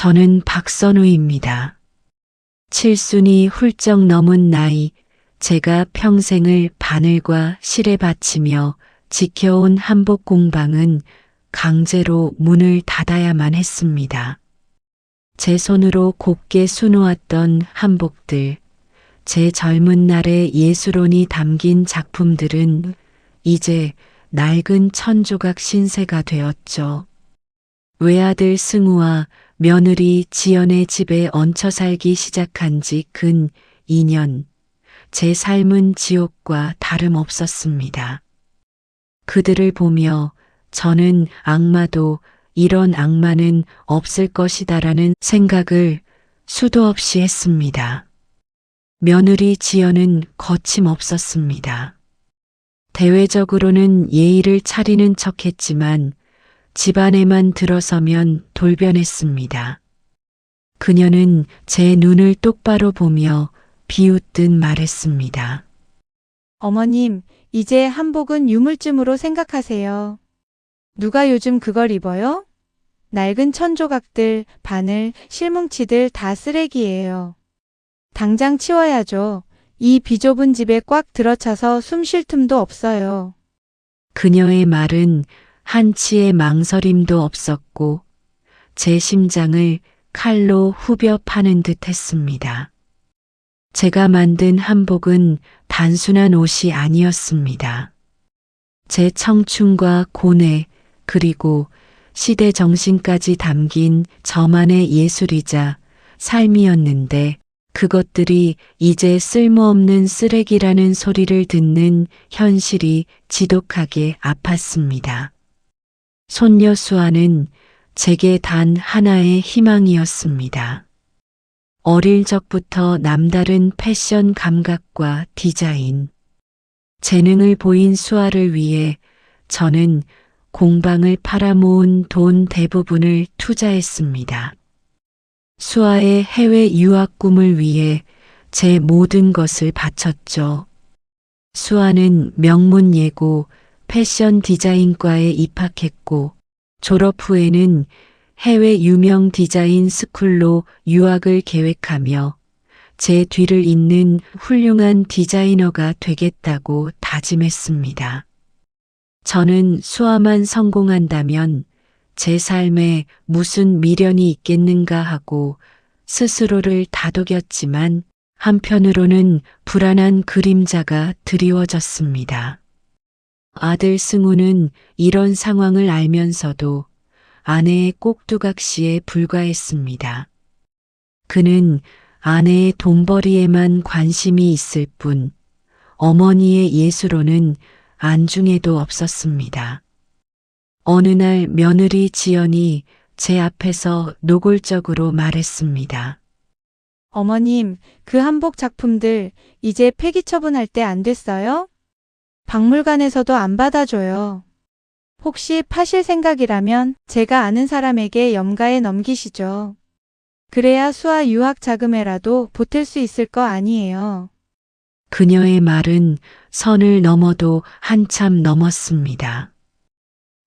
저는 박선우입니다. 칠순이 훌쩍 넘은 나이, 제가 평생을 바늘과 실에 바치며 지켜온 한복 공방은 강제로 문을 닫아야만 했습니다. 제 손으로 곱게 수놓았던 한복들, 제 젊은 날의 예술혼이 담긴 작품들은 이제 낡은 천조각 신세가 되었죠. 외아들 승우와 며느리 지연의 집에 얹혀 살기 시작한 지 근 2년, 제 삶은 지옥과 다름없었습니다. 그들을 보며 저는 악마도 이런 악마는 없을 것이다라는 생각을 수도 없이 했습니다. 며느리 지연은 거침없었습니다. 대외적으로는 예의를 차리는 척했지만 집안에만 들어서면 돌변했습니다. 그녀는 제 눈을 똑바로 보며 비웃듯 말했습니다. 어머님, 이제 한복은 유물쯤으로 생각하세요. 누가 요즘 그걸 입어요? 낡은 천조각들, 바늘, 실뭉치들 다 쓰레기예요. 당장 치워야죠. 이 비좁은 집에 꽉 들어차서 숨 쉴 틈도 없어요. 그녀의 말은 한치의 망설임도 없었고 제 심장을 칼로 후벼 파는 듯 했습니다. 제가 만든 한복은 단순한 옷이 아니었습니다. 제 청춘과 고뇌 그리고 시대 정신까지 담긴 저만의 예술이자 삶이었는데 그것들이 이제 쓸모없는 쓰레기라는 소리를 듣는 현실이 지독하게 아팠습니다. 손녀 수아는 제게 단 하나의 희망이었습니다. 어릴 적부터 남다른 패션 감각과 디자인, 재능을 보인 수아를 위해 저는 공방을 팔아모은 돈 대부분을 투자했습니다. 수아의 해외 유학 꿈을 위해 제 모든 것을 바쳤죠. 수아는 명문 예고 패션 디자인과에 입학했고 졸업 후에는 해외 유명 디자인 스쿨로 유학을 계획하며 제 뒤를 잇는 훌륭한 디자이너가 되겠다고 다짐했습니다. 저는 수아만 성공한다면 제 삶에 무슨 미련이 있겠는가 하고 스스로를 다독였지만 한편으로는 불안한 그림자가 드리워졌습니다. 아들 승우는 이런 상황을 알면서도 아내의 꼭두각시에 불과했습니다. 그는 아내의 돈벌이에만 관심이 있을 뿐 어머니의 예술로는 안중에도 없었습니다. 어느 날 며느리 지연이 제 앞에서 노골적으로 말했습니다. 어머님, 그 한복 작품들 이제 폐기 처분할 때 안 됐어요? 박물관에서도 안 받아줘요. 혹시 파실 생각이라면 제가 아는 사람에게 염가에 넘기시죠. 그래야 수아 유학 자금에라도 보탤 수 있을 거 아니에요. 그녀의 말은 선을 넘어도 한참 넘었습니다.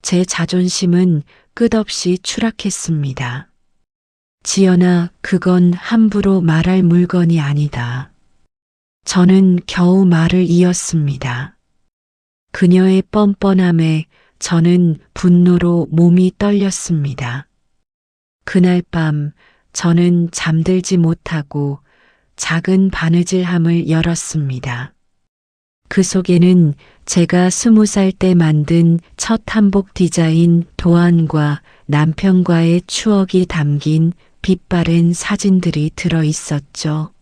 제 자존심은 끝없이 추락했습니다. 지연아, 그건 함부로 말할 물건이 아니다. 저는 겨우 말을 이었습니다. 그녀의 뻔뻔함에 저는 분노로 몸이 떨렸습니다. 그날 밤 저는 잠들지 못하고 작은 바느질함을 열었습니다. 그 속에는 제가 20살 때 만든 첫 한복 디자인 도안과 남편과의 추억이 담긴 빛바랜 사진들이 들어 있었죠.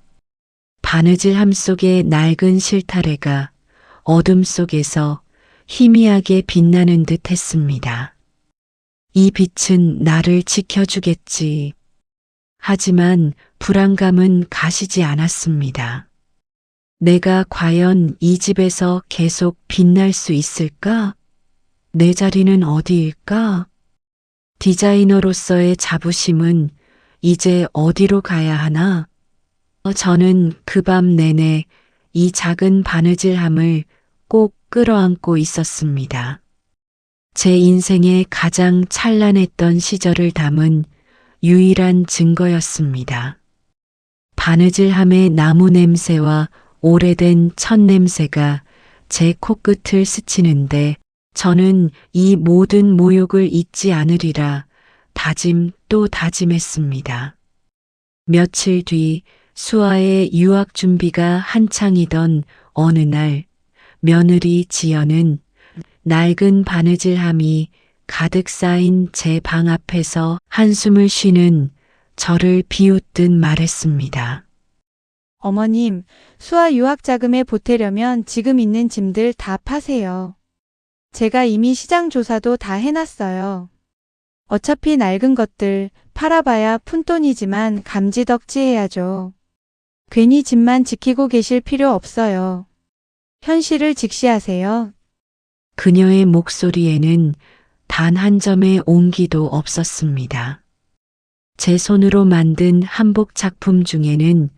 바느질함 속의 낡은 실타래가 어둠 속에서 희미하게 빛나는 듯 했습니다. 이 빛은 나를 지켜주겠지. 하지만 불안감은 가시지 않았습니다. 내가 과연 이 집에서 계속 빛날 수 있을까? 내 자리는 어디일까? 디자이너로서의 자부심은 이제 어디로 가야 하나? 저는 그 밤 내내 이 작은 바느질함을 꼭 끌어안고 있었습니다. 제 인생의 가장 찬란했던 시절을 담은 유일한 증거였습니다. 바느질함의 나무 냄새와 오래된 첫 냄새가 제 코끝을 스치는데 저는 이 모든 모욕을 잊지 않으리라 다짐 또 다짐했습니다. 며칠 뒤 수아의 유학 준비가 한창이던 어느 날 며느리 지연은 낡은 바느질함이 가득 쌓인 제 방 앞에서 한숨을 쉬는 저를 비웃듯 말했습니다. 어머님, 수아 유학 자금에 보태려면 지금 있는 짐들 다 파세요. 제가 이미 시장 조사도 다 해놨어요. 어차피 낡은 것들 팔아봐야 푼돈이지만 감지덕지해야죠. 괜히 집만 지키고 계실 필요 없어요. 현실을 직시하세요. 그녀의 목소리에는 단 한 점의 온기도 없었습니다. 제 손으로 만든 한복 작품 중에는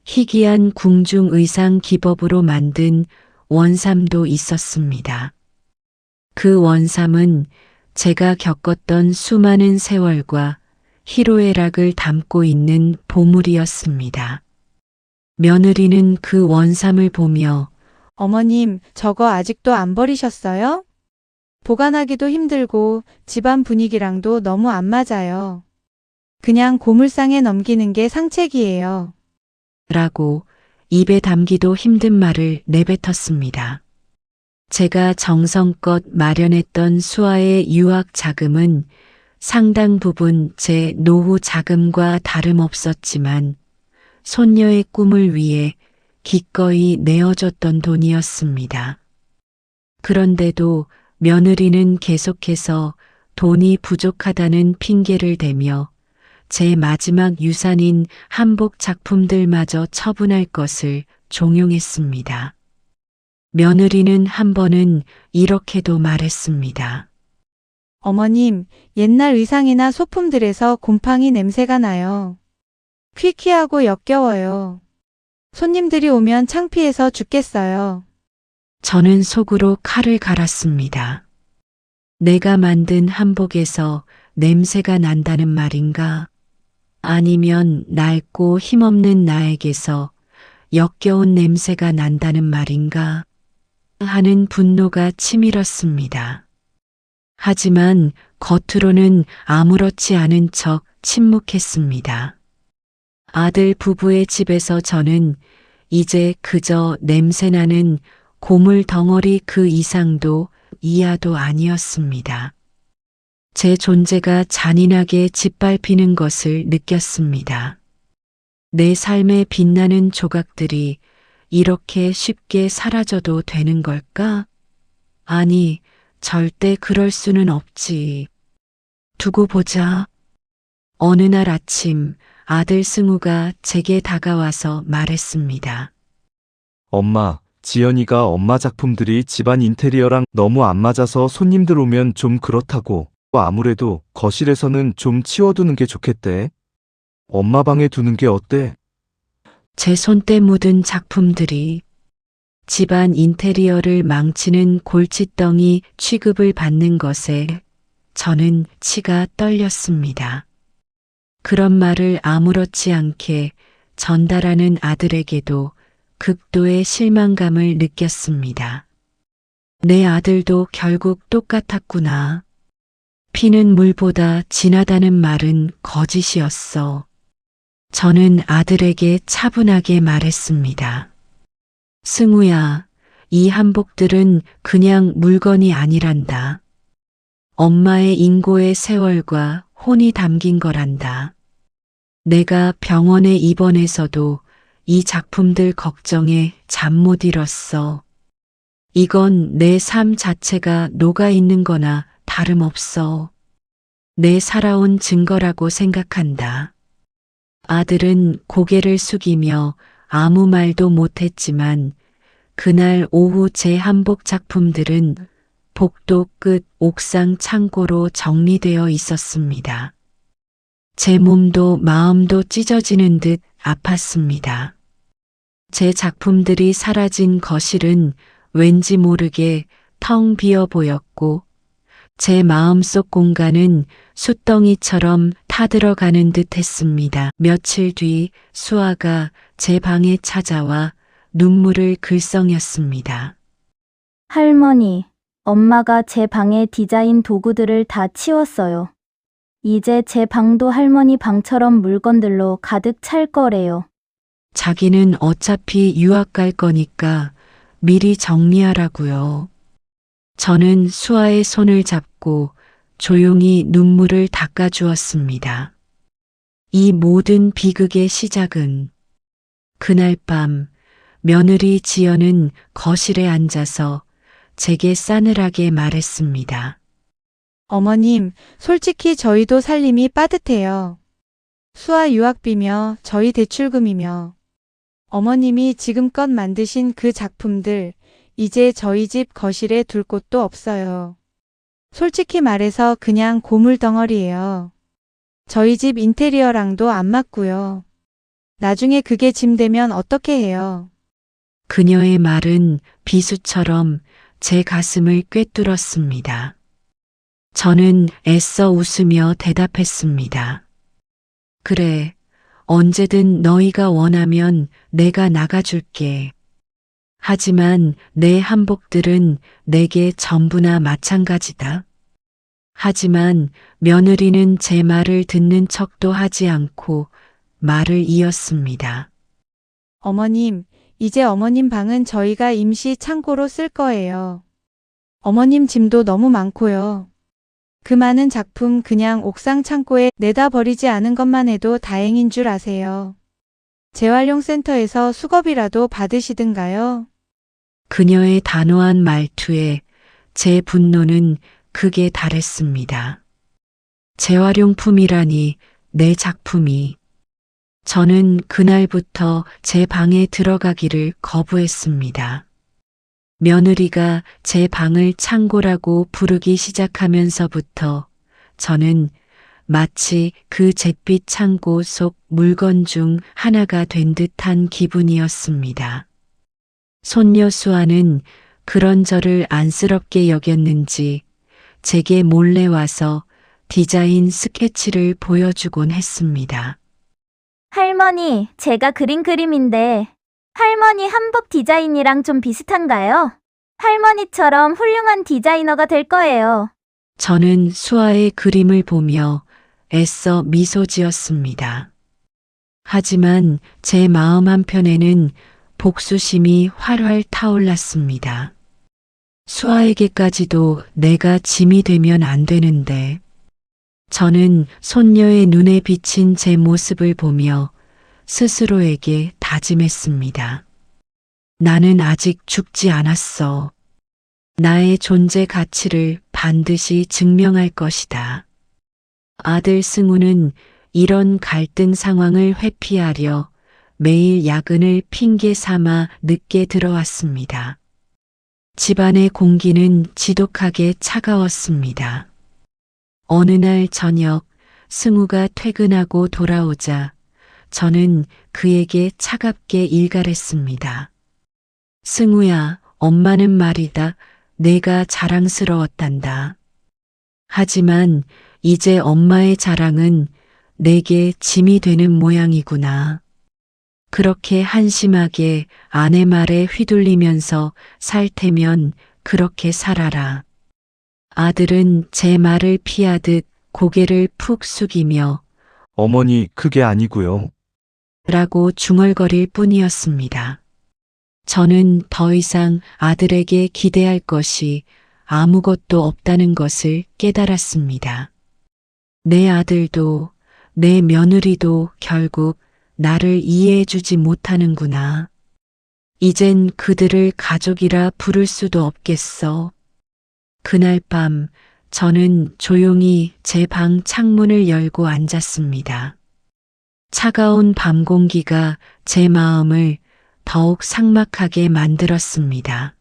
희귀한 궁중 의상 기법으로 만든 원삼도 있었습니다. 그 원삼은 제가 겪었던 수많은 세월과 희로애락을 담고 있는 보물이었습니다. 며느리는 그 원삼을 보며 어머님, 저거 아직도 안 버리셨어요? 보관하기도 힘들고 집안 분위기랑도 너무 안 맞아요. 그냥 고물상에 넘기는 게 상책이에요. 라고 입에 담기도 힘든 말을 내뱉었습니다. 제가 정성껏 마련했던 수아의 유학 자금은 상당 부분 제 노후 자금과 다름없었지만 손녀의 꿈을 위해 기꺼이 내어줬던 돈이었습니다. 그런데도 며느리는 계속해서 돈이 부족하다는 핑계를 대며 제 마지막 유산인 한복 작품들마저 처분할 것을 종용했습니다. 며느리는 한 번은 이렇게도 말했습니다. 어머님, 옛날 의상이나 소품들에서 곰팡이 냄새가 나요. 퀴퀴하고 역겨워요. 손님들이 오면 창피해서 죽겠어요. 저는 속으로 칼을 갈았습니다. 내가 만든 한복에서 냄새가 난다는 말인가? 아니면 낡고 힘없는 나에게서 역겨운 냄새가 난다는 말인가? 하는 분노가 치밀었습니다. 하지만 겉으로는 아무렇지 않은 척 침묵했습니다. 아들 부부의 집에서 저는 이제 그저 냄새나는 고물 덩어리 그 이상도 이하도 아니었습니다. 제 존재가 잔인하게 짓밟히는 것을 느꼈습니다. 내 삶의 빛나는 조각들이 이렇게 쉽게 사라져도 되는 걸까? 아니, 절대 그럴 수는 없지. 두고 보자. 어느 날 아침 아들 승우가 제게 다가와서 말했습니다. 엄마, 지연이가 엄마 작품들이 집안 인테리어랑 너무 안 맞아서 손님들 오면 좀 그렇다고. 아무래도 거실에서는 좀 치워두는 게 좋겠대. 엄마 방에 두는 게 어때? 제 손때 묻은 작품들이 집안 인테리어를 망치는 골칫덩이 취급을 받는 것에 저는 치가 떨렸습니다. 그런 말을 아무렇지 않게 전달하는 아들에게도 극도의 실망감을 느꼈습니다. 내 아들도 결국 똑같았구나. 피는 물보다 진하다는 말은 거짓이었어. 저는 아들에게 차분하게 말했습니다. 승우야, 이 한복들은 그냥 물건이 아니란다. 엄마의 인고의 세월과 혼이 담긴 거란다. 내가 병원에 입원해서도 이 작품들 걱정에 잠 못 이뤘어. 이건 내 삶 자체가 녹아 있는 거나 다름없어. 내 살아온 증거라고 생각한다. 아들은 고개를 숙이며 아무 말도 못했지만 그날 오후 제 한복 작품들은 복도 끝 옥상 창고로 정리되어 있었습니다. 제 몸도 마음도 찢어지는 듯 아팠습니다. 제 작품들이 사라진 거실은 왠지 모르게 텅 비어 보였고 제 마음속 공간은 숫덩이처럼 타들어가는 듯 했습니다. 며칠 뒤 수아가 제 방에 찾아와 눈물을 글썽였습니다. 할머니, 엄마가 제 방의 디자인 도구들을 다 치웠어요. 이제 제 방도 할머니 방처럼 물건들로 가득 찰 거래요. 자기는 어차피 유학 갈 거니까 미리 정리하라고요. 저는 수아의 손을 잡고 조용히 눈물을 닦아주었습니다. 이 모든 비극의 시작은 그날 밤 며느리 지연은 거실에 앉아서 제게 싸늘하게 말했습니다. 어머님, 솔직히 저희도 살림이 빠듯해요. 수아 유학비며 저희 대출금이며 어머님이 지금껏 만드신 그 작품들 이제 저희 집 거실에 둘 곳도 없어요. 솔직히 말해서 그냥 고물덩어리예요. 저희 집 인테리어랑도 안 맞고요. 나중에 그게 짐 되면 어떻게 해요? 그녀의 말은 비수처럼 제 가슴을 꿰뚫었습니다. 저는 애써 웃으며 대답했습니다. 그래, 언제든 너희가 원하면 내가 나가줄게. 하지만 내 한복들은 내게 전부나 마찬가지다. 하지만 며느리는 제 말을 듣는 척도 하지 않고 말을 이었습니다. 어머님, 이제 어머님 방은 저희가 임시 창고로 쓸 거예요. 어머님 짐도 너무 많고요. 그 많은 작품 그냥 옥상 창고에 내다 버리지 않은 것만 해도 다행인 줄 아세요. 재활용센터에서 수겁이라도 받으시든가요. 그녀의 단호한 말투에 제 분노는 극에 달했습니다. 재활용품이라니 내 작품이. 저는 그날부터 제 방에 들어가기를 거부했습니다. 며느리가 제 방을 창고라고 부르기 시작하면서부터 저는 마치 그 잿빛 창고 속 물건 중 하나가 된 듯한 기분이었습니다. 손녀 수아는 그런 저를 안쓰럽게 여겼는지 제게 몰래 와서 디자인 스케치를 보여주곤 했습니다. 할머니, 제가 그린 그림인데 할머니 한복 디자인이랑 좀 비슷한가요? 할머니처럼 훌륭한 디자이너가 될 거예요. 저는 수아의 그림을 보며 애써 미소 지었습니다. 하지만 제 마음 한편에는 복수심이 활활 타올랐습니다. 수아에게까지도 내가 짐이 되면 안 되는데. 저는 손녀의 눈에 비친 제 모습을 보며 스스로에게 다짐했습니다. 나는 아직 죽지 않았어. 나의 존재 가치를 반드시 증명할 것이다. 아들 승우는 이런 갈등 상황을 회피하려 매일 야근을 핑계 삼아 늦게 들어왔습니다. 집안의 공기는 지독하게 차가웠습니다. 어느 날 저녁 승우가 퇴근하고 돌아오자 저는 그에게 차갑게 일갈했습니다. 승우야, 엄마는 말이다. 내가 자랑스러웠단다. 하지만 이제 엄마의 자랑은 내게 짐이 되는 모양이구나. 그렇게 한심하게 아내 말에 휘둘리면서 살 테면 그렇게 살아라. 아들은 제 말을 피하듯 고개를 푹 숙이며 어머니, 그게 아니고요. 라고 중얼거릴 뿐이었습니다. 저는 더 이상 아들에게 기대할 것이 아무것도 없다는 것을 깨달았습니다. 내 아들도 내 며느리도 결국 나를 이해해주지 못하는구나. 이젠 그들을 가족이라 부를 수도 없겠어. 그날 밤 저는 조용히 제 방 창문을 열고 앉았습니다. 차가운 밤 공기가 제 마음을 더욱 삭막하게 만들었습니다.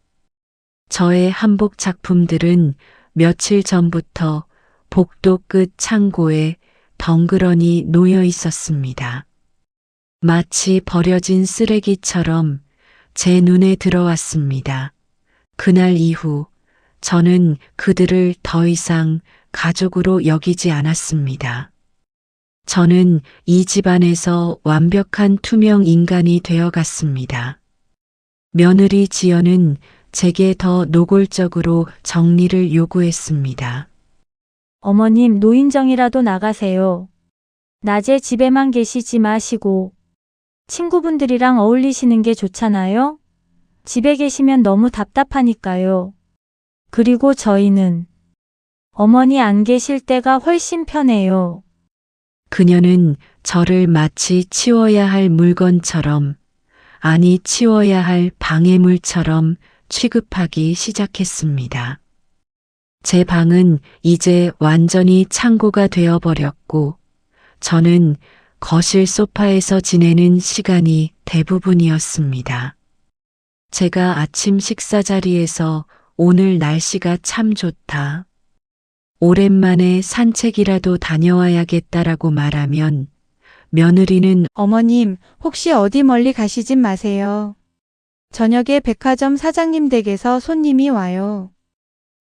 저의 한복 작품들은 며칠 전부터 복도 끝 창고에 덩그러니 놓여 있었습니다. 마치 버려진 쓰레기처럼 제 눈에 들어왔습니다. 그날 이후 저는 그들을 더 이상 가족으로 여기지 않았습니다. 저는 이 집안에서 완벽한 투명 인간이 되어갔습니다. 며느리 지연은 제게 더 노골적으로 정리를 요구했습니다. 어머님, 노인정이라도 나가세요. 낮에 집에만 계시지 마시고 친구분들이랑 어울리시는 게 좋잖아요? 집에 계시면 너무 답답하니까요. 그리고 저희는 어머니 안 계실 때가 훨씬 편해요. 그녀는 저를 마치 치워야 할 물건처럼, 아니 치워야 할 방해물처럼 취급하기 시작했습니다. 제 방은 이제 완전히 창고가 되어버렸고, 저는 거실 소파에서 지내는 시간이 대부분이었습니다. 제가 아침 식사 자리에서 오늘 날씨가 참 좋다. 오랜만에 산책이라도 다녀와야겠다라고 말하면 며느리는 어머님, 혹시 어디 멀리 가시진 마세요. 저녁에 백화점 사장님 댁에서 손님이 와요.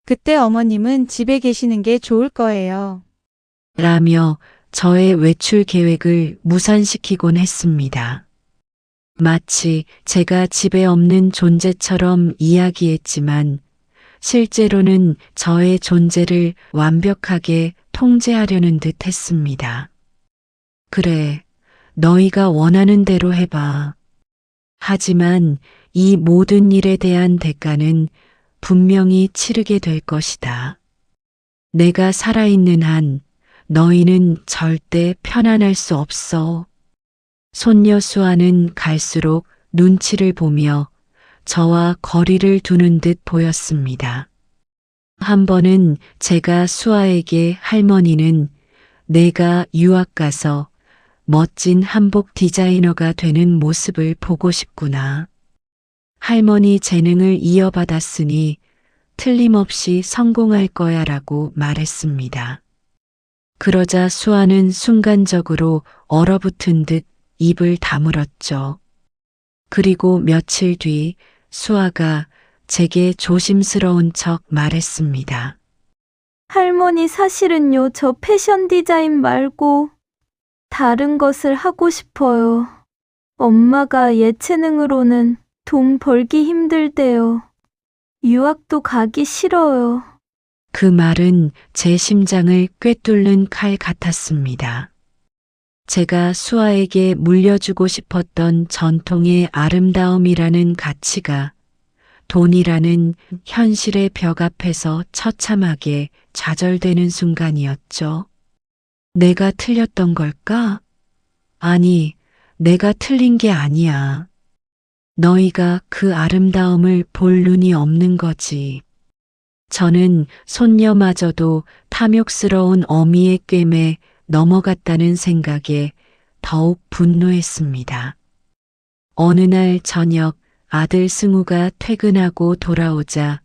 그때 어머님은 집에 계시는 게 좋을 거예요. 라며 저의 외출 계획을 무산시키곤 했습니다. 마치 제가 집에 없는 존재처럼 이야기했지만 실제로는 저의 존재를 완벽하게 통제하려는 듯 했습니다. 그래, 너희가 원하는 대로 해봐. 하지만 이 모든 일에 대한 대가는 분명히 치르게 될 것이다. 내가 살아있는 한 너희는 절대 편안할 수 없어. 손녀 수아는 갈수록 눈치를 보며 저와 거리를 두는 듯 보였습니다. 한 번은 제가 수아에게 할머니는 내가 유학 가서 멋진 한복 디자이너가 되는 모습을 보고 싶구나. 할머니 재능을 이어받았으니 틀림없이 성공할 거야 라고 말했습니다. 그러자 수아는 순간적으로 얼어붙은 듯 입을 다물었죠. 그리고 며칠 뒤 수아가 제게 조심스러운 척 말했습니다. 할머니 사실은요, 저 패션 디자인 말고 다른 것을 하고 싶어요. 엄마가 예체능으로는 돈 벌기 힘들대요. 유학도 가기 싫어요. 그 말은 제 심장을 꿰뚫는 칼 같았습니다. 제가 수아에게 물려주고 싶었던 전통의 아름다움이라는 가치가 돈이라는 현실의 벽 앞에서 처참하게 좌절되는 순간이었죠. 내가 틀렸던 걸까? 아니, 내가 틀린 게 아니야. 너희가 그 아름다움을 볼 눈이 없는 거지. 저는 손녀마저도 탐욕스러운 어미의 꿰매 넘어갔다는 생각에 더욱 분노했습니다. 어느 날 저녁 아들 승우가 퇴근하고 돌아오자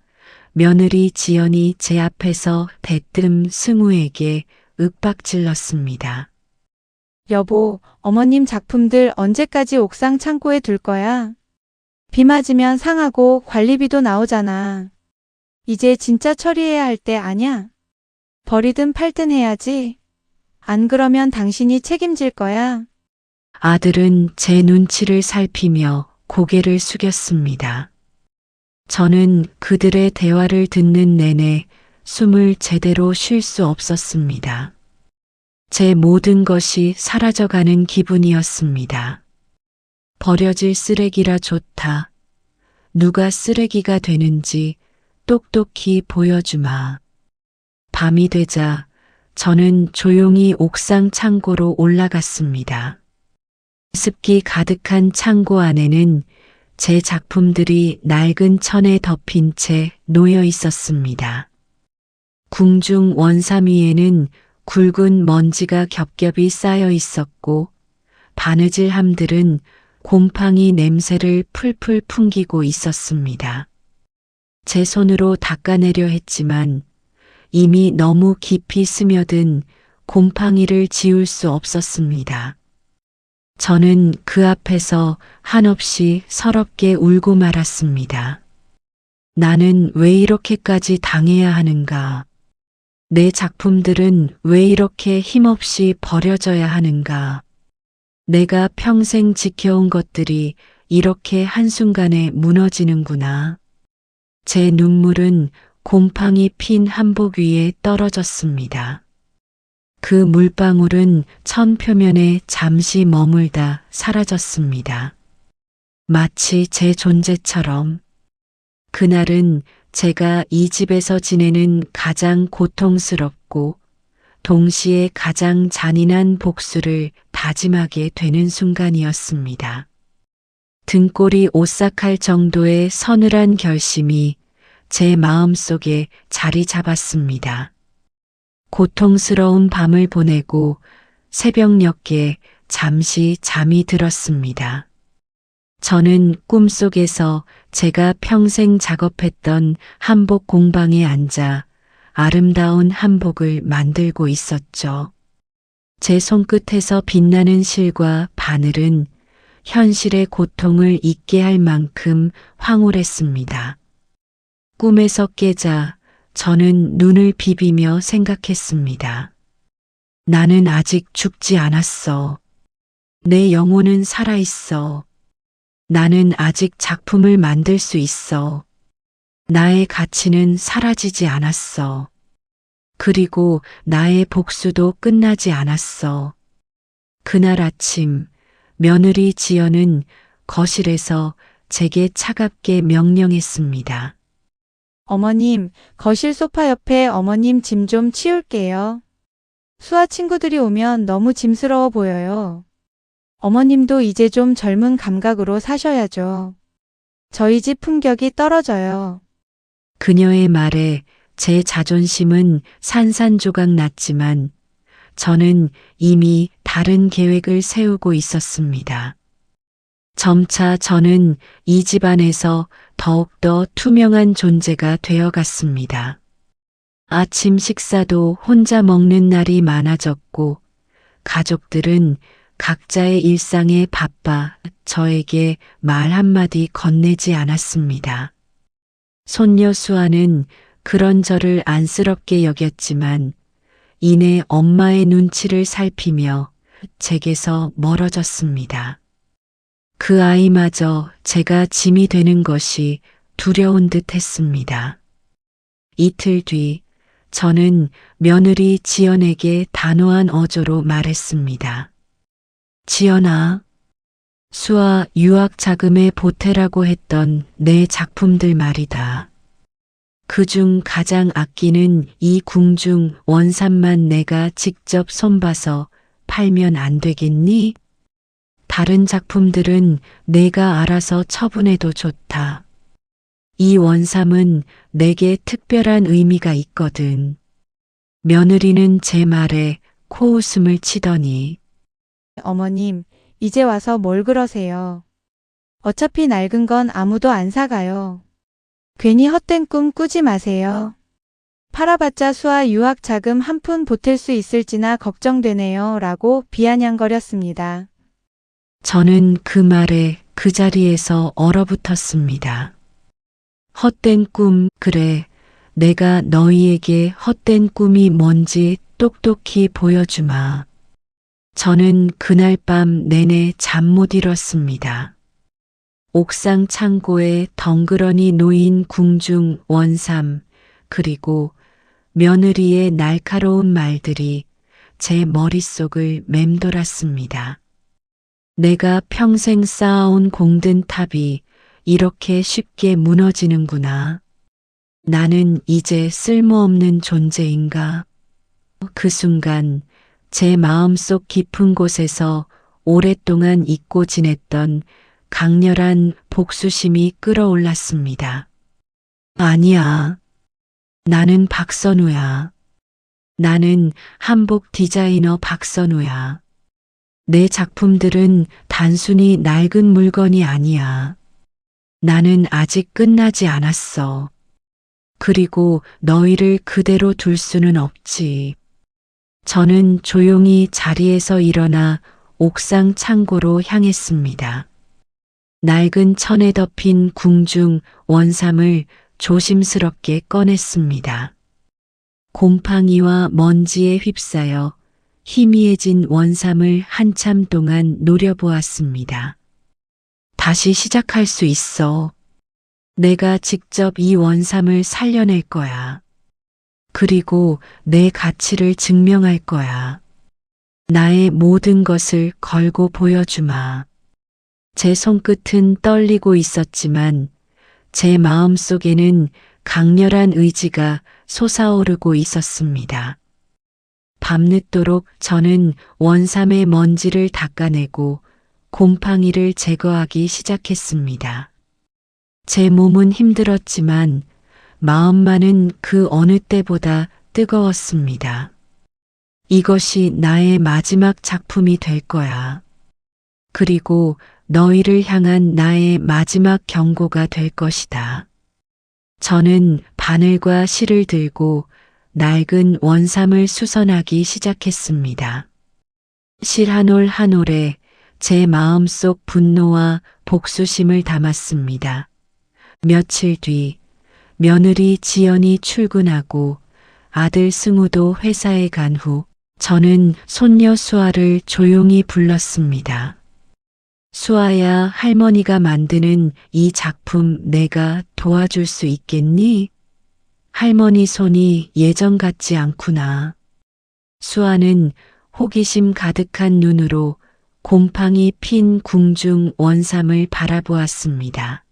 며느리 지연이 제 앞에서 대뜸 승우에게 윽박질렀습니다. 여보, 어머님 작품들 언제까지 옥상 창고에 둘 거야? 비 맞으면 상하고 관리비도 나오잖아. 이제 진짜 처리해야 할 때 아냐? 버리든 팔든 해야지. 안 그러면 당신이 책임질 거야. 아들은 제 눈치를 살피며 고개를 숙였습니다. 저는 그들의 대화를 듣는 내내 숨을 제대로 쉴 수 없었습니다. 제 모든 것이 사라져가는 기분이었습니다. 버려질 쓰레기라 좋다. 누가 쓰레기가 되는지 똑똑히 보여주마. 밤이 되자 저는 조용히 옥상 창고로 올라갔습니다. 습기 가득한 창고 안에는 제 작품들이 낡은 천에 덮인 채 놓여 있었습니다. 궁중 원삼 위에는 굵은 먼지가 겹겹이 쌓여 있었고 바느질 함들은 곰팡이 냄새를 풀풀 풍기고 있었습니다. 제 손으로 닦아내려 했지만 이미 너무 깊이 스며든 곰팡이를 지울 수 없었습니다. 저는 그 앞에서 한없이 서럽게 울고 말았습니다. 나는 왜 이렇게까지 당해야 하는가? 내 작품들은 왜 이렇게 힘없이 버려져야 하는가? 내가 평생 지켜온 것들이 이렇게 한순간에 무너지는구나. 제 눈물은 곰팡이 핀 한복 위에 떨어졌습니다. 그 물방울은 천 표면에 잠시 머물다 사라졌습니다. 마치 제 존재처럼. 그날은 제가 이 집에서 지내는 가장 고통스럽고 동시에 가장 잔인한 복수를 다짐하게 되는 순간이었습니다. 등골이 오싹할 정도의 서늘한 결심이 제 마음속에 자리 잡았습니다. 고통스러운 밤을 보내고 새벽녘에 잠시 잠이 들었습니다. 저는 꿈속에서 제가 평생 작업했던 한복 공방에 앉아 아름다운 한복을 만들고 있었죠. 제 손끝에서 빛나는 실과 바늘은 현실의 고통을 잊게 할 만큼 황홀했습니다. 꿈에서 깨자 저는 눈을 비비며 생각했습니다. 나는 아직 죽지 않았어. 내 영혼은 살아있어. 나는 아직 작품을 만들 수 있어. 나의 가치는 사라지지 않았어. 그리고 나의 복수도 끝나지 않았어. 그날 아침 며느리 지연은 거실에서 제게 차갑게 명령했습니다. 어머님, 거실 소파 옆에 어머님 짐 좀 치울게요. 수아 친구들이 오면 너무 짐스러워 보여요. 어머님도 이제 좀 젊은 감각으로 사셔야죠. 저희 집 품격이 떨어져요. 그녀의 말에 제 자존심은 산산조각 났지만 저는 이미 다른 계획을 세우고 있었습니다. 점차 저는 이 집안에서 더욱더 투명한 존재가 되어갔습니다. 아침 식사도 혼자 먹는 날이 많아졌고 가족들은 각자의 일상에 바빠 저에게 말 한마디 건네지 않았습니다. 손녀 수아는 그런 저를 안쓰럽게 여겼지만 이내 엄마의 눈치를 살피며 제게서 멀어졌습니다. 그 아이마저 제가 짐이 되는 것이 두려운 듯 했습니다. 이틀 뒤 저는 며느리 지연에게 단호한 어조로 말했습니다. 지연아, 수아 유학 자금에 보태라고 했던 내 작품들 말이다. 그중 가장 아끼는 이 궁중 원삼만 내가 직접 손봐서 팔면 안 되겠니? 다른 작품들은 내가 알아서 처분해도 좋다. 이 원삼은 내게 특별한 의미가 있거든. 며느리는 제 말에 코웃음을 치더니 어머님, 이제 와서 뭘 그러세요? 어차피 낡은 건 아무도 안 사가요. 괜히 헛된 꿈 꾸지 마세요. 팔아봤자 수아 유학 자금 한 푼 보탤 수 있을지나 걱정되네요. 라고 비아냥거렸습니다. 저는 그 말에 그 자리에서 얼어붙었습니다. 헛된 꿈, 그래. 내가 너희에게 헛된 꿈이 뭔지 똑똑히 보여주마. 저는 그날 밤 내내 잠 못 이뤘습니다. 옥상 창고에 덩그러니 놓인 궁중 원삼, 그리고 며느리의 날카로운 말들이 제 머릿속을 맴돌았습니다. 내가 평생 쌓아온 공든 탑이 이렇게 쉽게 무너지는구나. 나는 이제 쓸모없는 존재인가? 그 순간 제 마음속 깊은 곳에서 오랫동안 잊고 지냈던 강렬한 복수심이 끌어올랐습니다. 아니야. 나는 박선우야. 나는 한복 디자이너 박선우야. 내 작품들은 단순히 낡은 물건이 아니야. 나는 아직 끝나지 않았어. 그리고 너희를 그대로 둘 수는 없지. 저는 조용히 자리에서 일어나 옥상 창고로 향했습니다. 낡은 천에 덮인 궁중 원삼을 조심스럽게 꺼냈습니다. 곰팡이와 먼지에 휩싸여 희미해진 원삼을 한참 동안 노려보았습니다. 다시 시작할 수 있어. 내가 직접 이 원삼을 살려낼 거야. 그리고 내 가치를 증명할 거야. 나의 모든 것을 걸고 보여주마. 제 손끝은 떨리고 있었지만 제 마음 속에는 강렬한 의지가 솟아오르고 있었습니다. 밤늦도록 저는 원삼의 먼지를 닦아내고 곰팡이를 제거하기 시작했습니다. 제 몸은 힘들었지만 마음만은 그 어느 때보다 뜨거웠습니다. 이것이 나의 마지막 작품이 될 거야. 그리고 너희를 향한 나의 마지막 경고가 될 것이다. 저는 바늘과 실을 들고 낡은 원삼을 수선하기 시작했습니다. 실 한 올 한 올에 제 마음속 분노와 복수심을 담았습니다. 며칠 뒤 며느리 지연이 출근하고 아들 승우도 회사에 간 후 저는 손녀 수아를 조용히 불렀습니다. 수아야, 할머니가 만드는 이 작품 내가 도와줄 수 있겠니? 할머니 손이 예전 같지 않구나. 수아는 호기심 가득한 눈으로 곰팡이 핀 궁중 원삼을 바라보았습니다.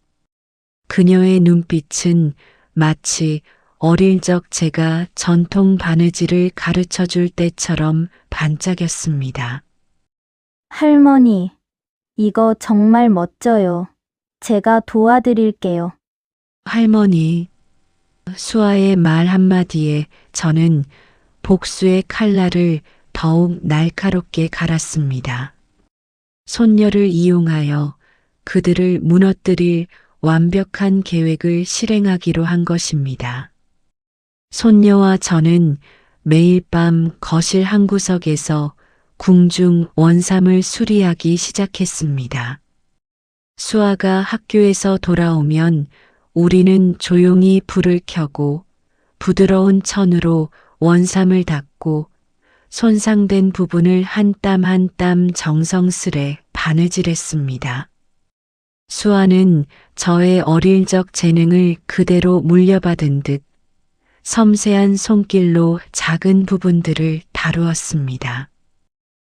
그녀의 눈빛은 마치 어릴 적 제가 전통 바느질을 가르쳐 줄 때처럼 반짝였습니다. 할머니, 이거 정말 멋져요. 제가 도와드릴게요. 할머니, 수아의 말 한마디에 저는 복수의 칼날을 더욱 날카롭게 갈았습니다. 손녀를 이용하여 그들을 무너뜨릴 완벽한 계획을 실행하기로 한 것입니다. 손녀와 저는 매일 밤 거실 한 구석에서 궁중 원삼을 수리하기 시작했습니다. 수아가 학교에서 돌아오면 우리는 조용히 불을 켜고 부드러운 천으로 원삼을 닦고 손상된 부분을 한 땀 한 땀 정성스레 바느질했습니다. 수아는 저의 어릴 적 재능을 그대로 물려받은 듯 섬세한 손길로 작은 부분들을 다루었습니다.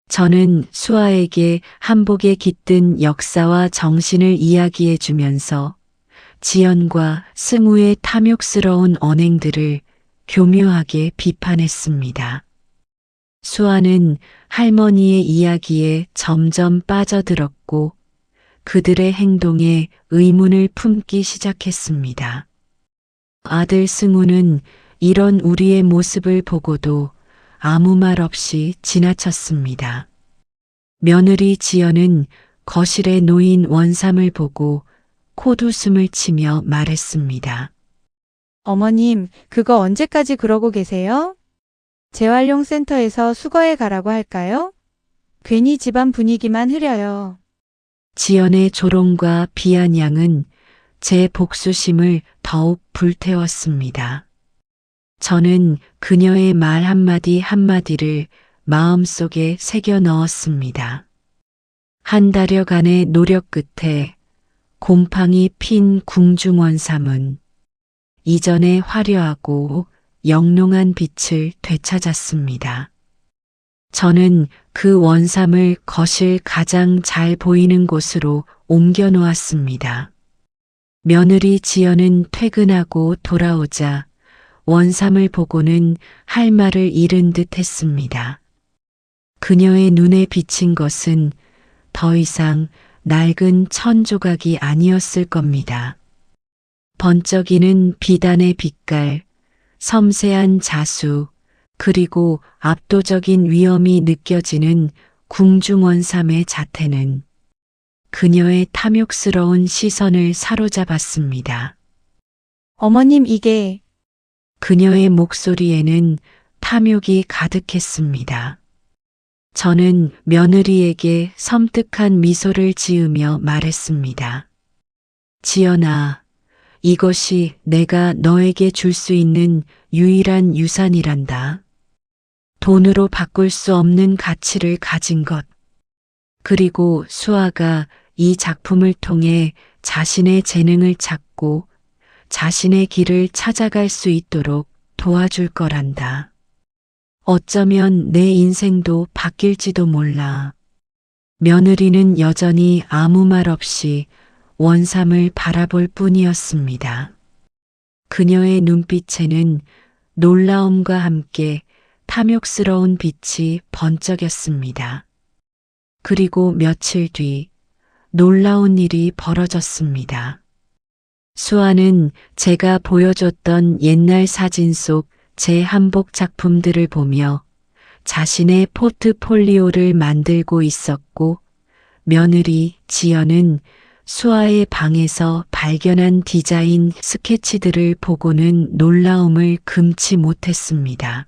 저는 수아에게 한복에 깃든 역사와 정신을 이야기해 주면서 지연과 승우의 탐욕스러운 언행들을 교묘하게 비판했습니다. 수아는 할머니의 이야기에 점점 빠져들었고 그들의 행동에 의문을 품기 시작했습니다. 아들 승우는 이런 우리의 모습을 보고도 아무 말 없이 지나쳤습니다. 며느리 지연은 거실에 놓인 원삼을 보고 콧웃음을 치며 말했습니다. 어머님, 그거 언제까지 그러고 계세요? 재활용 센터에서 수거해 가라고 할까요? 괜히 집안 분위기만 흐려요. 지연의 조롱과 비아냥은 제 복수심을 더욱 불태웠습니다. 저는 그녀의 말 한마디 한마디를 마음속에 새겨 넣었습니다. 한 달여간의 노력 끝에 곰팡이 핀 궁중원삼은 이전의 화려하고 영롱한 빛을 되찾았습니다. 저는 그 원삼을 거실 가장 잘 보이는 곳으로 옮겨 놓았습니다. 며느리 지연은 퇴근하고 돌아오자 원삼을 보고는 할 말을 잃은 듯 했습니다. 그녀의 눈에 비친 것은 더 이상 낡은 천 조각이 아니었을 겁니다. 번쩍이는 비단의 빛깔, 섬세한 자수, 그리고 압도적인 위엄이 느껴지는 궁중원삼의 자태는 그녀의 탐욕스러운 시선을 사로잡았습니다. 어머님, 이게 그녀의 목소리에는 탐욕이 가득했습니다. 저는 며느리에게 섬뜩한 미소를 지으며 말했습니다. 지연아, 이것이 내가 너에게 줄 수 있는 유일한 유산이란다. 돈으로 바꿀 수 없는 가치를 가진 것. 그리고 수아가 이 작품을 통해 자신의 재능을 찾고 자신의 길을 찾아갈 수 있도록 도와줄 거란다. 어쩌면 내 인생도 바뀔지도 몰라. 며느리는 여전히 아무 말 없이 원삼을 바라볼 뿐이었습니다. 그녀의 눈빛에는 놀라움과 함께 탐욕스러운 빛이 번쩍였습니다. 그리고 며칠 뒤 놀라운 일이 벌어졌습니다. 수아는 제가 보여줬던 옛날 사진 속 제 한복 작품들을 보며 자신의 포트폴리오를 만들고 있었고, 며느리 지연은 수아의 방에서 발견한 디자인 스케치들을 보고는 놀라움을 금치 못했습니다.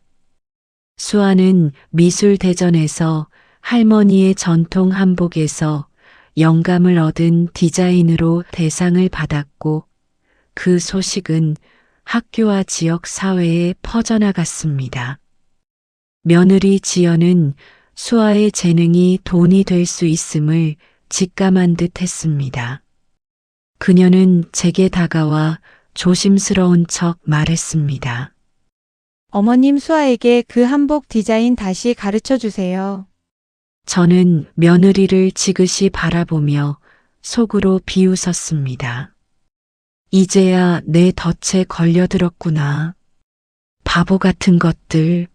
수아는 미술대전에서 할머니의 전통 한복에서 영감을 얻은 디자인으로 대상을 받았고, 그 소식은 학교와 지역 사회에 퍼져나갔습니다. 며느리 지연은 수아의 재능이 돈이 될 수 있음을 직감한 듯 했습니다. 그녀는 제게 다가와 조심스러운 척 말했습니다. 어머님 수아에게 그 한복 디자인 다시 가르쳐 주세요. 저는 며느리를 지그시 바라보며 속으로 비웃었습니다. 이제야 내 덫에 걸려들었구나. 바보 같은 것들.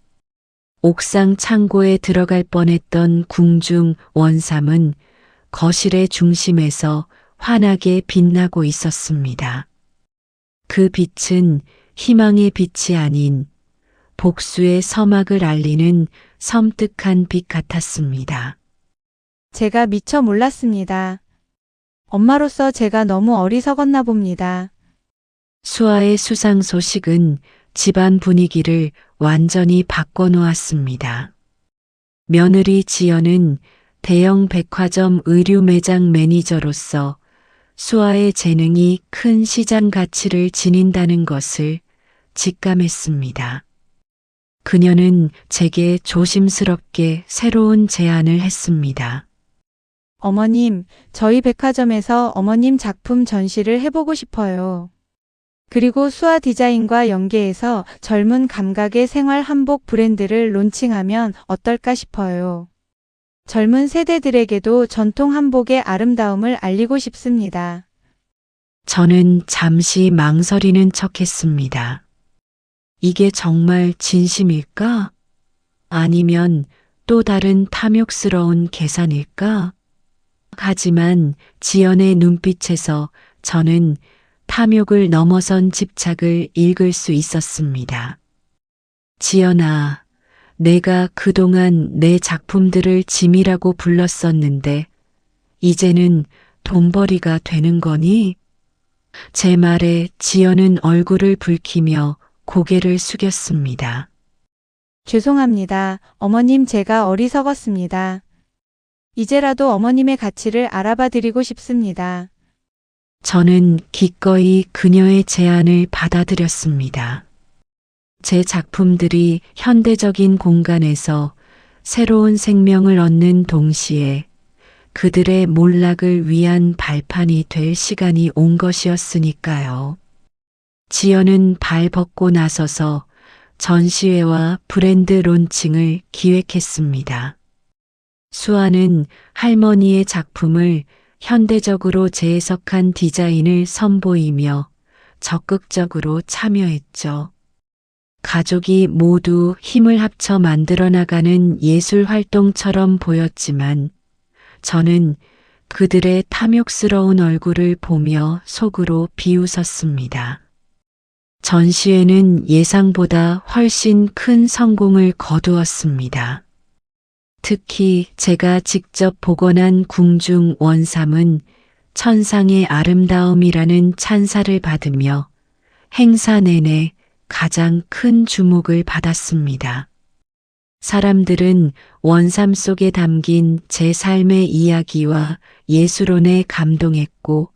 옥상 창고에 들어갈 뻔했던 궁중 원삼은 거실의 중심에서 환하게 빛나고 있었습니다. 그 빛은 희망의 빛이 아닌 복수의 서막을 알리는 섬뜩한 빛 같았습니다. 제가 미처 몰랐습니다. 엄마로서 제가 너무 어리석었나 봅니다. 수아의 수상 소식은 집안 분위기를 완전히 바꿔놓았습니다. 며느리 지연은 대형 백화점 의류 매장 매니저로서 수아의 재능이 큰 시장 가치를 지닌다는 것을 직감했습니다. 그녀는 제게 조심스럽게 새로운 제안을 했습니다. 어머님, 저희 백화점에서 어머님 작품 전시를 해보고 싶어요. 그리고 수아 디자인과 연계해서 젊은 감각의 생활 한복 브랜드를 론칭하면 어떨까 싶어요. 젊은 세대들에게도 전통 한복의 아름다움을 알리고 싶습니다. 저는 잠시 망설이는 척했습니다. 이게 정말 진심일까? 아니면 또 다른 탐욕스러운 계산일까? 하지만 지연의 눈빛에서 저는 탐욕을 넘어선 집착을 읽을 수 있었습니다. 지연아, 내가 그동안 내 작품들을 짐이라고 불렀었는데 이제는 돈벌이가 되는 거니? 제 말에 지연은 얼굴을 붉히며 고개를 숙였습니다. 죄송합니다. 어머님, 제가 어리석었습니다. 이제라도 어머님의 가치를 알아봐 드리고 싶습니다. 저는 기꺼이 그녀의 제안을 받아들였습니다. 제 작품들이 현대적인 공간에서 새로운 생명을 얻는 동시에 그들의 몰락을 위한 발판이 될 시간이 온 것이었으니까요. 지연은 발 벗고 나서서 전시회와 브랜드 론칭을 기획했습니다. 수아는 할머니의 작품을 현대적으로 재해석한 디자인을 선보이며 적극적으로 참여했죠. 가족이 모두 힘을 합쳐 만들어 나가는 예술 활동처럼 보였지만 저는 그들의 탐욕스러운 얼굴을 보며 속으로 비웃었습니다. 전시회는 예상보다 훨씬 큰 성공을 거두었습니다. 특히 제가 직접 복원한 궁중 원삼은 천상의 아름다움이라는 찬사를 받으며 행사 내내 가장 큰 주목을 받았습니다. 사람들은 원삼 속에 담긴 제 삶의 이야기와 예술혼에 감동했고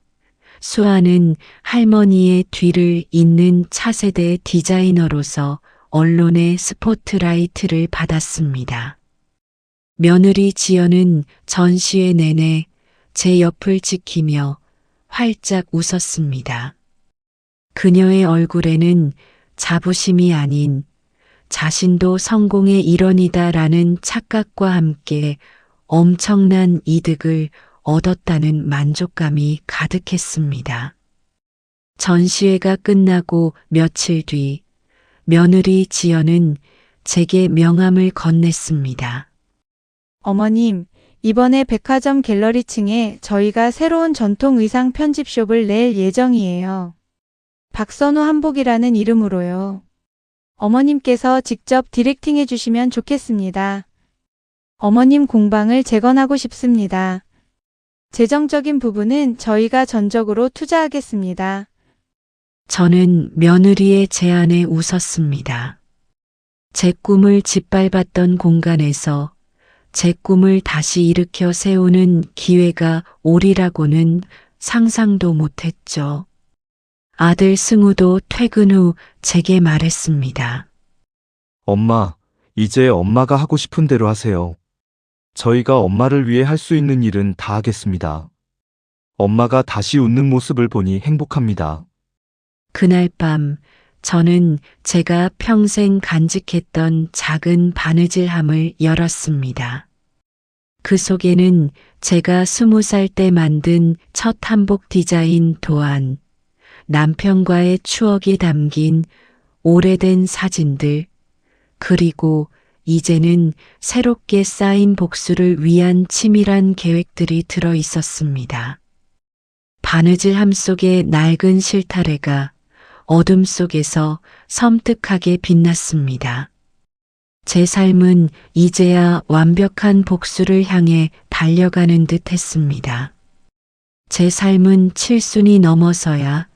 수아는 할머니의 뒤를 잇는 차세대 디자이너로서 언론의 스포트라이트를 받았습니다. 며느리 지연은 전시회 내내 제 옆을 지키며 활짝 웃었습니다. 그녀의 얼굴에는 자부심이 아닌 자신도 성공의 일원이다라는 착각과 함께 엄청난 이득을 얻었다는 만족감이 가득했습니다. 전시회가 끝나고 며칠 뒤 며느리 지연은 제게 명함을 건넸습니다. 어머님, 이번에 백화점 갤러리층에 저희가 새로운 전통 의상 편집숍을 낼 예정이에요. 박선우 한복이라는 이름으로요. 어머님께서 직접 디렉팅해 주시면 좋겠습니다. 어머님 공방을 재건하고 싶습니다. 재정적인 부분은 저희가 전적으로 투자하겠습니다. 저는 며느리의 제안에 웃었습니다. 제 꿈을 짓밟았던 공간에서 제 꿈을 다시 일으켜 세우는 기회가 오리라고는 상상도 못했죠. 아들 승우도 퇴근 후 제게 말했습니다. 엄마, 이제 엄마가 하고 싶은 대로 하세요. 저희가 엄마를 위해 할 수 있는 일은 다 하겠습니다. 엄마가 다시 웃는 모습을 보니 행복합니다. 그날 밤 저는 제가 평생 간직했던 작은 바느질함을 열었습니다. 그 속에는 제가 20살 때 만든 첫 한복 디자인 도안, 남편과의 추억이 담긴 오래된 사진들, 그리고 이제는 새롭게 쌓인 복수를 위한 치밀한 계획들이 들어 있었습니다. 바느질함 속의 낡은 실타래가 어둠 속에서 섬뜩하게 빛났습니다. 제 삶은 이제야 완벽한 복수를 향해 달려가는 듯 했습니다. 제 삶은 칠순이 넘어서야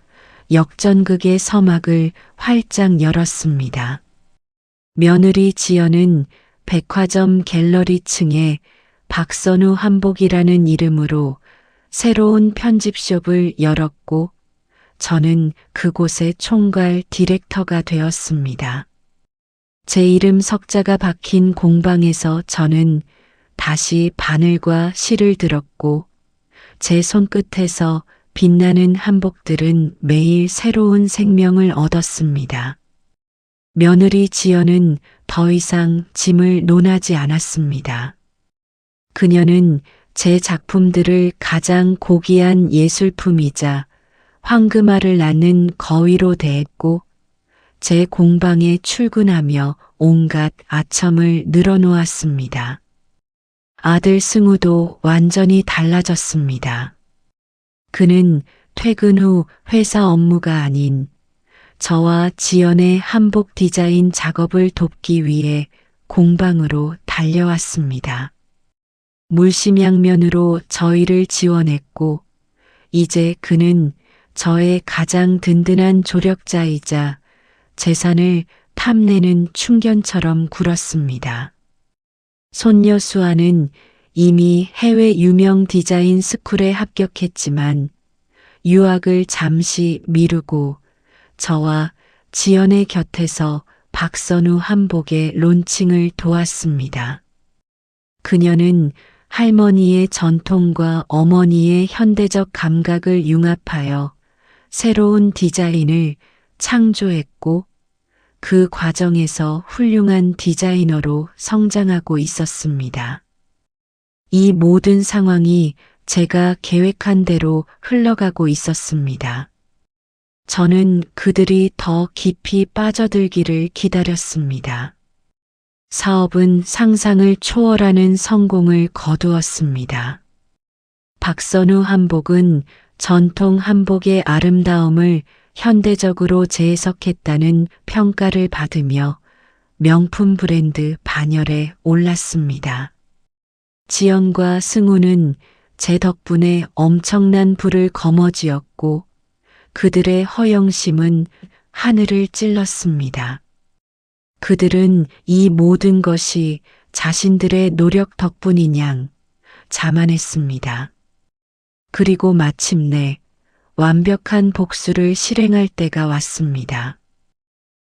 역전극의 서막을 활짝 열었습니다. 며느리 지연은 백화점 갤러리층에 박선우 한복이라는 이름으로 새로운 편집숍을 열었고 저는 그곳의 총괄 디렉터가 되었습니다. 제 이름 석자가 박힌 공방에서 저는 다시 바늘과 실을 들었고 제 손끝에서 빛나는 한복들은 매일 새로운 생명을 얻었습니다. 며느리 지연은 더 이상 짐을 논하지 않았습니다. 그녀는 제 작품들을 가장 고귀한 예술품이자 황금알을 낳는 거위로 대했고 제 공방에 출근하며 온갖 아첨을 늘어놓았습니다. 아들 승우도 완전히 달라졌습니다. 그는 퇴근 후 회사 업무가 아닌 저와 지연의 한복 디자인 작업을 돕기 위해 공방으로 달려왔습니다. 물심양면으로 저희를 지원했고 이제 그는 저의 가장 든든한 조력자이자 재산을 탐내는 충견처럼 굴었습니다. 손녀 수아는 이미 해외 유명 디자인 스쿨에 합격했지만 유학을 잠시 미루고 저와 지연의 곁에서 박선우 한복의 론칭을 도왔습니다. 그녀는 할머니의 전통과 어머니의 현대적 감각을 융합하여 새로운 디자인을 창조했고 그 과정에서 훌륭한 디자이너로 성장하고 있었습니다. 이 모든 상황이 제가 계획한 대로 흘러가고 있었습니다. 저는 그들이 더 깊이 빠져들기를 기다렸습니다. 사업은 상상을 초월하는 성공을 거두었습니다. 박선우 한복은 전통 한복의 아름다움을 현대적으로 재해석했다는 평가를 받으며 명품 브랜드 반열에 올랐습니다. 지연과 승우는 제 덕분에 엄청난 부를 거머쥐었고 그들의 허영심은 하늘을 찔렀습니다. 그들은 이 모든 것이 자신들의 노력 덕분인 양 자만했습니다. 그리고 마침내 완벽한 복수를 실행할 때가 왔습니다.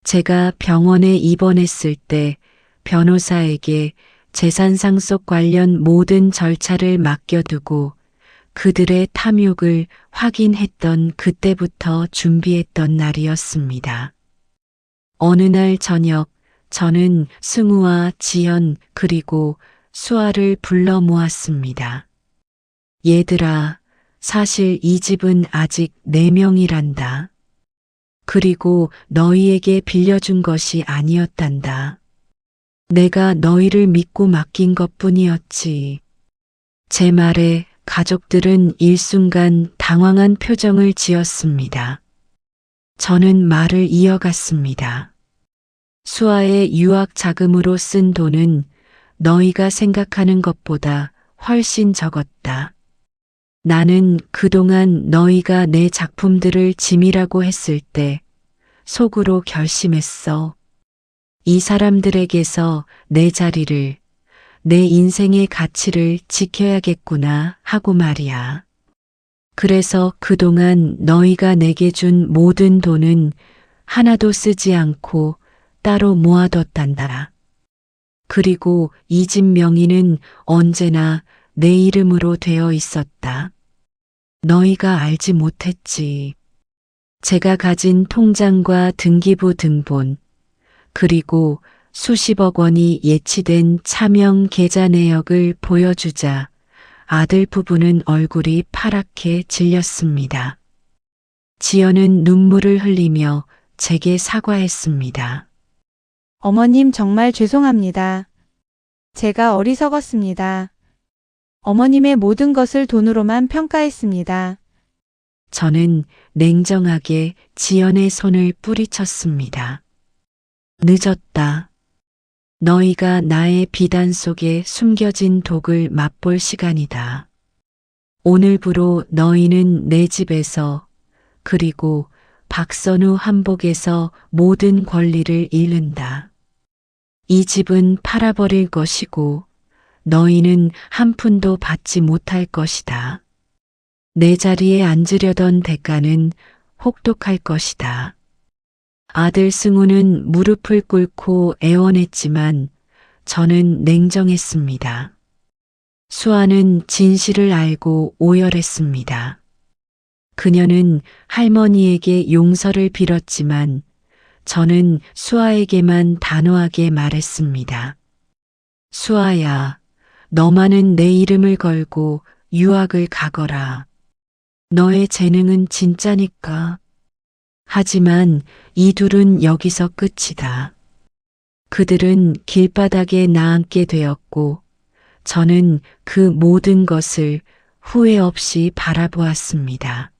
제가 병원에 입원했을 때 변호사에게 재산 상속 관련 모든 절차를 맡겨두고 그들의 탐욕을 확인했던 그때부터 준비했던 날이었습니다. 어느 날 저녁 저는 승우와 지연 그리고 수아를 불러 모았습니다. 얘들아, 사실 이 집은 아직 4명이란다. 그리고 너희에게 빌려준 것이 아니었단다. 내가 너희를 믿고 맡긴 것뿐이었지. 제 말에 가족들은 일순간 당황한 표정을 지었습니다. 저는 말을 이어갔습니다. 수아의 유학 자금으로 쓴 돈은 너희가 생각하는 것보다 훨씬 적었다. 나는 그동안 너희가 내 작품들을 짐이라고 했을 때 속으로 결심했어. 이 사람들에게서 내 자리를, 내 인생의 가치를 지켜야겠구나 하고 말이야. 그래서 그동안 너희가 내게 준 모든 돈은 하나도 쓰지 않고 따로 모아뒀단다. 그리고 이 집 명의는 언제나 내 이름으로 되어 있었다. 너희가 알지 못했지. 제가 가진 통장과 등기부 등본, 그리고 수십억 원이 예치된 차명 계좌 내역을 보여주자 아들 부부는 얼굴이 파랗게 질렸습니다. 지연은 눈물을 흘리며 제게 사과했습니다. 어머님 정말 죄송합니다. 제가 어리석었습니다. 어머님의 모든 것을 돈으로만 평가했습니다. 저는 냉정하게 지연의 손을 뿌리쳤습니다. 늦었다. 너희가 나의 비단 속에 숨겨진 독을 맛볼 시간이다. 오늘부로 너희는 내 집에서 그리고 박선우 한복에서 모든 권리를 잃는다. 이 집은 팔아버릴 것이고 너희는 한 푼도 받지 못할 것이다. 내 자리에 앉으려던 대가는 혹독할 것이다. 아들 승우는 무릎을 꿇고 애원했지만 저는 냉정했습니다. 수아는 진실을 알고 오열했습니다. 그녀는 할머니에게 용서를 빌었지만 저는 수아에게만 단호하게 말했습니다. 수아야, 너만은 내 이름을 걸고 유학을 가거라. 너의 재능은 진짜니까. 하지만 이 둘은 여기서 끝이다. 그들은 길바닥에 나앉게 되었고 저는 그 모든 것을 후회 없이 바라보았습니다.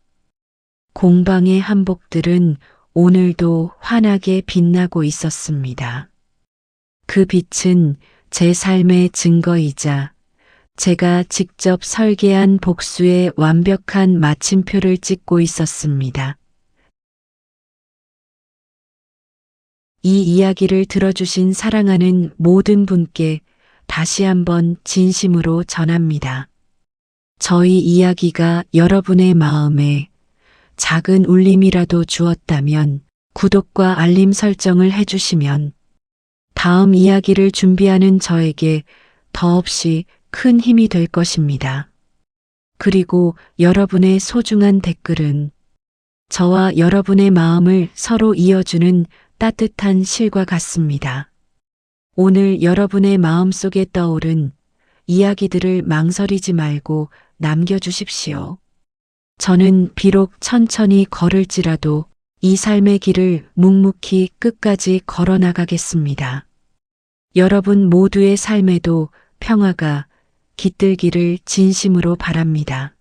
공방의 한복들은 오늘도 환하게 빛나고 있었습니다. 그 빛은 제 삶의 증거이자 제가 직접 설계한 복수의 완벽한 마침표를 찍고 있었습니다. 이 이야기를 들어주신 사랑하는 모든 분께 다시 한번 진심으로 전합니다. 저희 이야기가 여러분의 마음에 작은 울림이라도 주었다면 구독과 알림 설정을 해주시면 다음 이야기를 준비하는 저에게 더없이 큰 힘이 될 것입니다. 그리고 여러분의 소중한 댓글은 저와 여러분의 마음을 서로 이어주는 따뜻한 실과 같습니다. 오늘 여러분의 마음속에 떠오른 이야기들을 망설이지 말고 남겨주십시오. 저는 비록 천천히 걸을지라도 이 삶의 길을 묵묵히 끝까지 걸어나가겠습니다. 여러분 모두의 삶에도 평화가 깃들기를 진심으로 바랍니다.